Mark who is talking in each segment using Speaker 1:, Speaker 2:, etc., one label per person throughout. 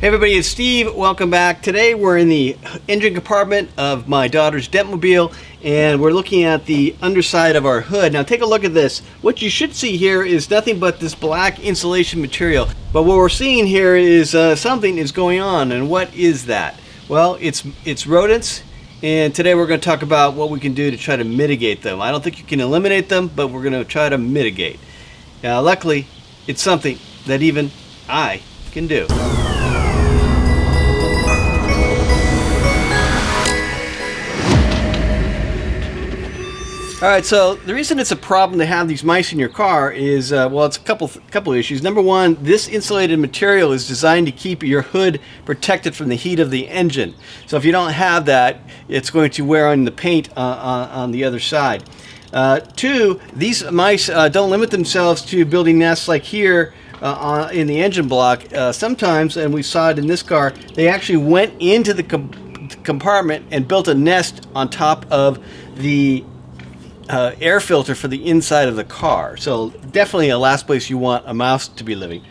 Speaker 1: Hey everybody, it's Steve. Welcome back. Today we're in the engine compartment of my daughter's Dentmobile and we're looking at the underside of our hood. Now take a look at this. What you should see here is nothing but this black insulation material. But what we're seeing here is something is going on. And what is that? Well, it's rodents. And today we're going to talk about what we can do to try to mitigate them. I don't think you can eliminate them, but we're going to try to mitigate. Now luckily, it's something that even I can do. Alright, so the reason it's a problem to have these mice in your car is, well, it's a couple issues. Number one, this insulated material is designed to keep your hood protected from the heat of the engine. So if you don't have that, it's going to wear on the paint on the other side. Two, these mice don't limit themselves to building nests like here in the engine block. Sometimes, and we saw it in this car, they actually went into the compartment and built a nest on top of the air filter for the inside of the car. So definitely a last place you want a mouse to be living.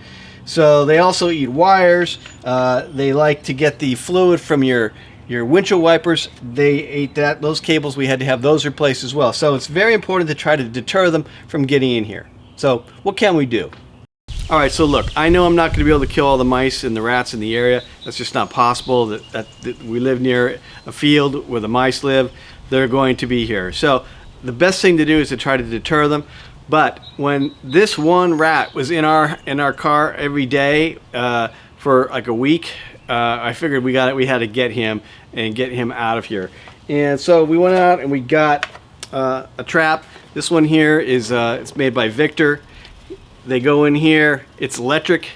Speaker 1: So they also eat wires. They like to get the fluid from your windshield wipers. They ate that. Those cables, we had to have those replaced as well. So it's very important to try to deter them from getting in here. So what can we do? All right, so look, I know I'm not going to be able to kill all the mice and the rats in the area. That's just not possible. That we live near a field where the mice live. They're going to be here. So the best thing to do is to try to deter them. But when this one rat was in our car every day for like a week, I figured we had to get him and get him out of here. And so we went out and we got a trap. This one here is it's made by Victor. They go in here. It's electric,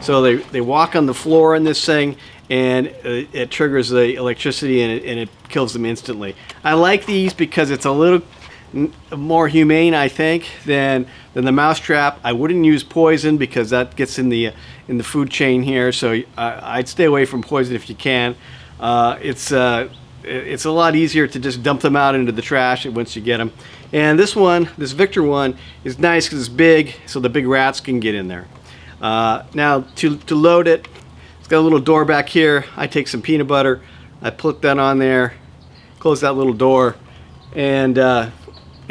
Speaker 1: so they walk on the floor in this thing, and it triggers the electricity and it kills them instantly. I like these because it's a little more humane, I think, than the mouse trap. I wouldn't use poison because that gets in the food chain here. So I'd stay away from poison if you can. It's a lot easier to just dump them out into the trash once you get them. And this Victor one, is nice because it's big, so the big rats can get in there. Now to load it, it's got a little door back here. I take some peanut butter, I put that on there, close that little door, and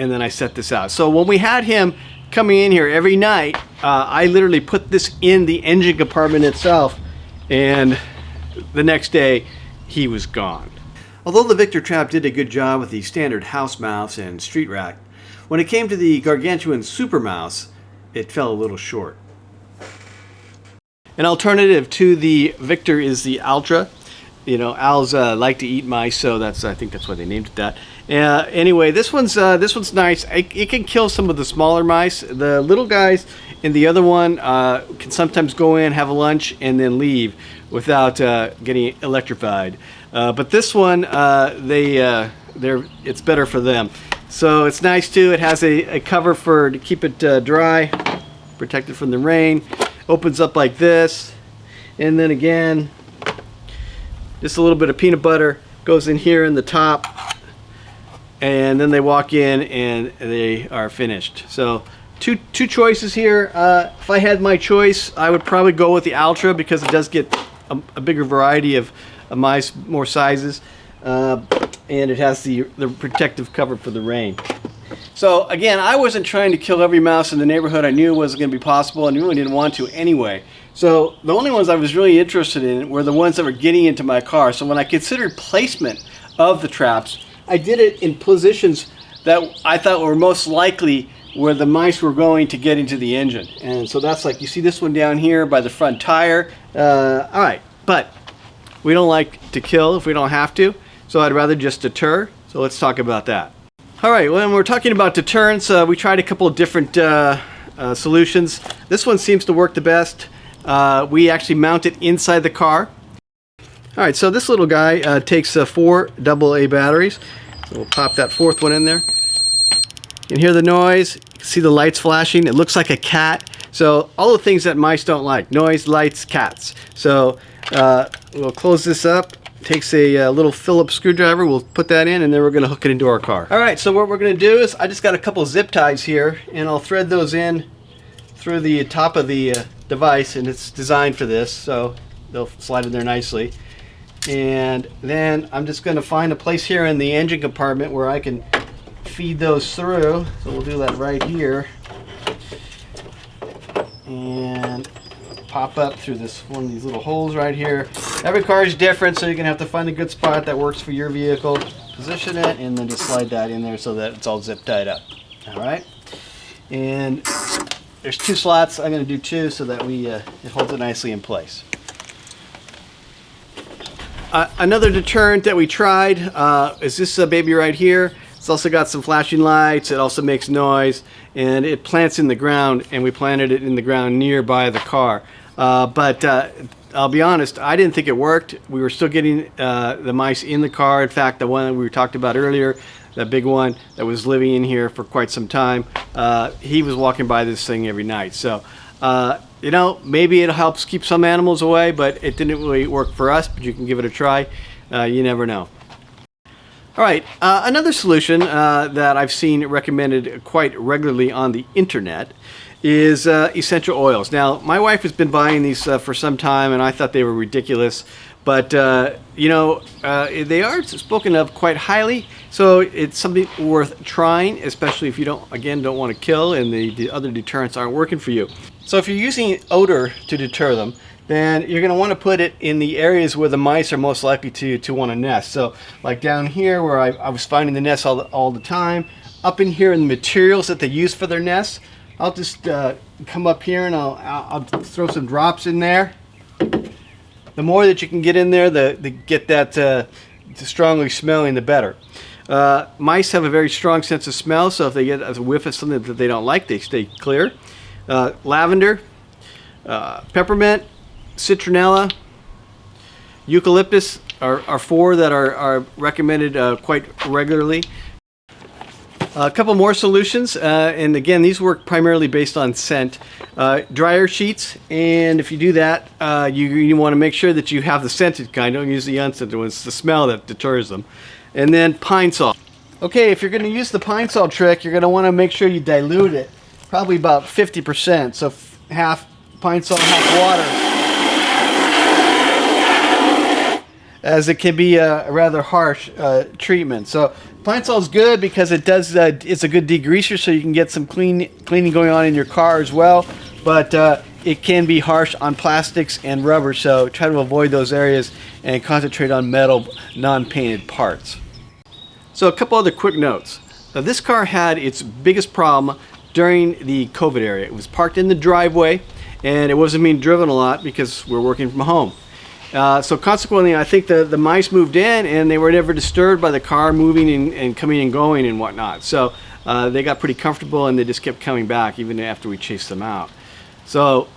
Speaker 1: then I set this out. So when we had him coming in here every night, I literally put this in the engine compartment itself, and the next day he was gone. Although the Victor trap did a good job with the standard house mouse and street rat, when it came to the Gargantuan super mouse, it fell a little short. An alternative to the Victor is the Ultra. You know, owls like to eat mice, so I think that's why they named it that. Anyway, this one's nice. It can kill some of the smaller mice. The little guys in the other one can sometimes go in, have a lunch, and then leave without getting electrified. But this one, it's better for them. So it's nice too. It has a cover to keep it dry, protected from the rain. Opens up like this, and then again, just a little bit of peanut butter goes in here in the top, and then they walk in and they are finished. So two choices here. If I had my choice, I would probably go with the Ultra because it does get a bigger variety of mice, more sizes, and it has the protective cover for the rain. So again, I wasn't trying to kill every mouse in the neighborhood. I knew it wasn't going to be possible, and really didn't want to anyway. So the only ones I was really interested in were the ones that were getting into my car. So when I considered placement of the traps, I did it in positions that I thought were most likely where the mice were going to get into the engine. And so that's like, you see this one down here by the front tire. All right, but we don't like to kill if we don't have to, so I'd rather just deter. So let's talk about that. All right, when we're talking about deterrence, we tried a couple of different solutions. This one seems to work the best. We actually mount it inside the car. All right, so this little guy takes 4 AA batteries. So we'll pop that 4th one in there. You can hear the noise, you can see the lights flashing. It looks like a cat. So all the things that mice don't like: noise, lights, cats. So we'll close this up. Takes a little Phillips screwdriver. We'll put that in, and then we're going to hook it into our car. All right, so what we're going to do is I just got a couple zip ties here, and I'll thread those in through the top of the device, and it's designed for this. So they'll slide in there nicely. And then I'm just going to find a place here in the engine compartment where I can feed those through. So we'll do that right here. And pop up through this one of these little holes right here. Every car is different, so you're going to have to find a good spot that works for your vehicle. Position it, and then just slide that in there so that it's all zip tied up. All right. And there's 2 slots. I'm going to do 2 so that it holds it nicely in place. Another deterrent that we tried is this baby right here. It's also got some flashing lights. It also makes noise, and it plants in the ground, and we planted it in the ground nearby the car. But I'll be honest, I didn't think it worked. We were still getting the mice in the car. In fact, the one that we talked about earlier, that big one that was living in here for quite some time, he was walking by this thing every night. So you know, maybe it helps keep some animals away, but it didn't really work for us. But you can give it a try. You never know. All right, another solution that I've seen recommended quite regularly on the internet is essential oils. Now, my wife has been buying these for some time, and I thought they were ridiculous. But you know, they are spoken of quite highly, so it's something worth trying, especially if you don't want to kill and the other deterrents aren't working for you. So if you're using odor to deter them, then you're going to want to put it in the areas where the mice are most likely to want to nest. So like down here where I was finding the nests all the time, up in here in the materials that they use for their nests, I'll just come up here and I'll throw some drops in there. The more that you can get in there, the get that strongly smelling, the better. Mice have a very strong sense of smell, so if they get a whiff of something that they don't like, they stay clear. Lavender, peppermint, citronella, eucalyptus are 4 that are recommended quite regularly. A couple more solutions, and again, these work primarily based on scent. Dryer sheets, and if you do that, you want to make sure that you have the scented kind. Don't use the unscented ones. It's the smell that deters them. And then pine salt. Okay, if you're going to use the pine salt trick, you're going to want to make sure you dilute it, probably about 50%. So half pine salt, half water, as it can be a rather harsh treatment. So pine salt is good because it does. It's a good degreaser, so you can get some cleaning going on in your car as well. But it can be harsh on plastics and rubber, so try to avoid those areas and concentrate on metal, non-painted parts. So a couple other quick notes. Now, this car had its biggest problem during the COVID era. It was parked in the driveway, and it wasn't being driven a lot because we're working from home. So consequently, I think the mice moved in, and they were never disturbed by the car moving and coming and going and whatnot. So they got pretty comfortable, and they just kept coming back even after we chased them out. So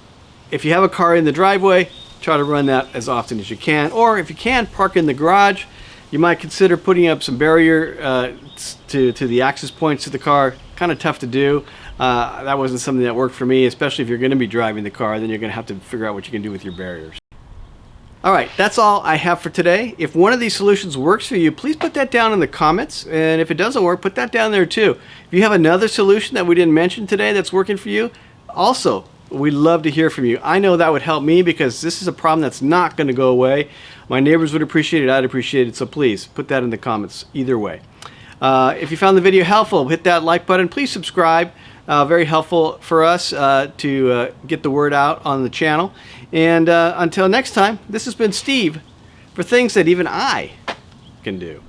Speaker 1: if you have a car in the driveway, try to run that as often as you can. Or if you can, park in the garage. You might consider putting up some barrier to the access points to the car. Kind of tough to do. That wasn't something that worked for me, especially if you're going to be driving the car. Then you're going to have to figure out what you can do with your barriers. All right, that's all I have for today. If one of these solutions works for you, please put that down in the comments. And if it doesn't work, put that down there too. If you have another solution that we didn't mention today that's working for you, also, we'd love to hear from you. I know that would help me because this is a problem that's not going to go away. My neighbors would appreciate it. I'd appreciate it. So please put that in the comments either way. If you found the video helpful, hit that like button. Please subscribe. Very helpful for us to get the word out on the channel. And until next time, this has been Steve for things that even I can do.